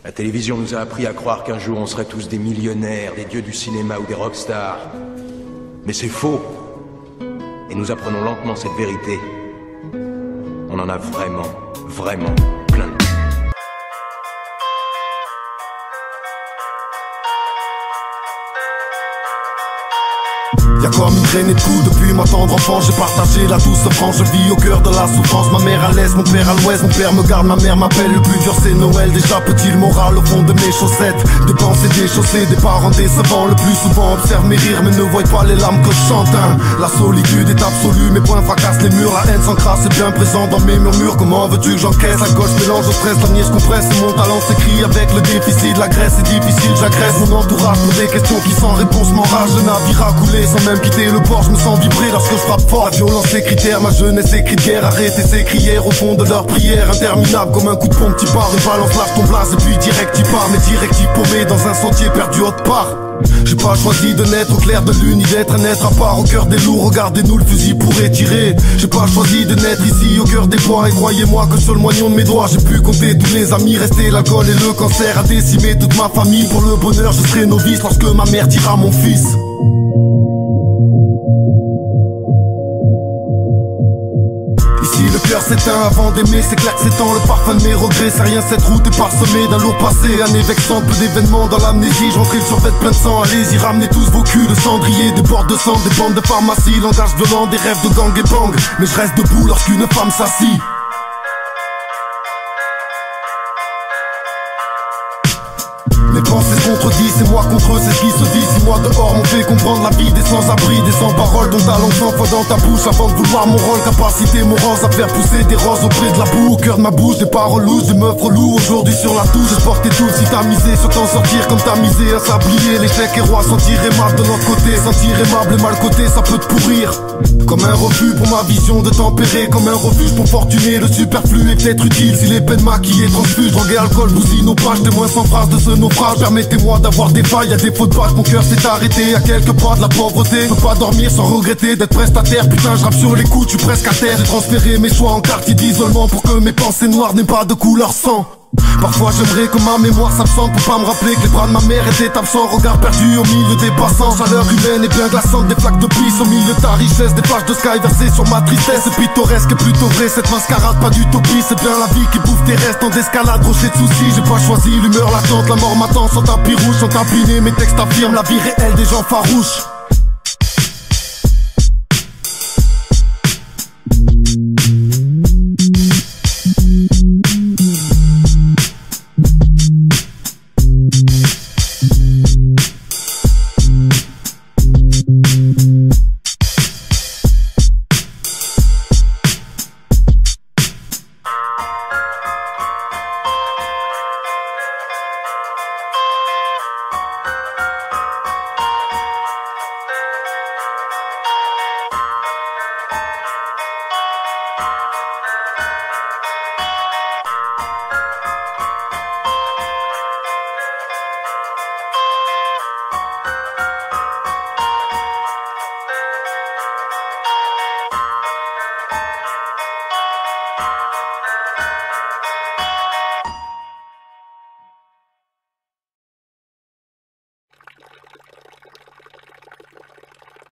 La télévision nous a appris à croire qu'un jour on serait tous des millionnaires, des dieux du cinéma ou des rockstars. Mais c'est faux. Et nous apprenons lentement cette vérité. On en a vraiment, vraiment plein de... Y'a comme une traînée de coups depuis ma tendre enfance. J'ai partagé la douce frange, je vis au cœur de la souffrance. Ma mère à l'est, mon père à l'ouest. Mon père me garde, ma mère m'appelle. Le plus dur c'est Noël, déjà petit le moral au fond de mes chaussettes. Des pensées déchaussées, des parents décevants. Le plus souvent observe mes rires mais ne voient pas les larmes que je chante, hein. La solitude est absolue, mes poings fracassent les murs. La haine s'encrasse, c'est bien présent dans mes murmures. Comment veux-tu que j'encaisse? La gauche mélange au stress, la nièce compresse. Mon talent s'écrit avec le déficit. La graisse est difficile, j'agresse mon entourage pour des questions qui sans réponse m'enragent. Le navire a coulé sans même quitter le port, je me sens vibrer lorsque je frappe fort. La violence est critère, ma jeunesse est cri de guerre. Arrêtez ces crières au fond de leur prière. Interminable comme un coup de pompe, t'y pars. Une balance lâche ton blase et puis direct t'y pars. Mais direct t'y paumé dans un sentier perdu autre part. J'ai pas choisi de naître au clair de lune, ni d'être un être à part au cœur des loups. Regardez-nous, le fusil pourrait tirer. J'ai pas choisi de naître ici au cœur des bois. Et croyez-moi que sur le moignon de mes doigts j'ai pu compter tous les amis. Rester l'alcool et le cancer a décimé toute ma famille. Pour le bonheur je serai novice lorsque ma mère dira mon fils. Ici le cœur s'éteint avant d'aimer, c'est clair que c'est temps. Le parfum de mes regrets, c'est rien, cette route est parsemée d'un lourd passé. Année vexante, peu d'événements dans l'amnésie. J'entre le survêt plein de sang, allez-y, ramenez tous vos culs de cendrier. Des bords de sang, des bandes de pharmacie. Langage violent, des rêves de gang et bang. Mais je reste debout lorsqu'une femme s'assit. Mes pensées se contredisent, c'est moi contre eux, c'est ce qui se dit. 6 mois dehors m'ont fait comprendre la vie des sans-abri, des sans-paroles dont ta langue s'enfoie dans ta bouche avant de vouloir mon rôle. Capacité morose à faire pousser des roses auprès de la boue. Au cœur de ma bouche, des paroles louches, des meufs reloues. Aujourd'hui sur la touche, j'ai porté tout. Si t'as misé sur t'en sortir comme t'as misé un sablier. L'échec est roi, sentir aimable de notre côté. Sentir aimable et mal côté, ça peut te pourrir. Comme un refus pour ma vision de tempérer. Comme un refuge pour fortuner, le superflu est peut-être utile. Si les peines maquillées transfusent, drogue et alcool bousillent nos pages. Témoins sans phrase de ce naufrage. Permettez-moi d'avoir des failles, y'a des fautes de bac, mon cœur s'est arrêté à quelques pas de la pauvreté. Peux pas dormir sans regretter d'être prestataire. Putain je rappe sur les coups, tu presque à terre. J'ai transféré mes choix en quartier d'isolement pour que mes pensées noires n'aient pas de couleur sang. Parfois j'aimerais que ma mémoire s'absente pour pas me rappeler que les bras de ma mère étaient absents. Regard perdu au milieu des passants. Chaleur humaine et bien glaçante, des flaques de pisse au milieu de ta richesse. Des flashs de sky versés sur ma tristesse. C'est pittoresque et plutôt vrai, cette mascarade pas d'utopie. C'est bien la vie qui bouffe tes restes en d'escalade, rocher de soucis. J'ai pas choisi l'humeur latente, la mort m'attend sans tapis rouge. Sans tapiner, mes textes affirment la vie réelle des gens farouches.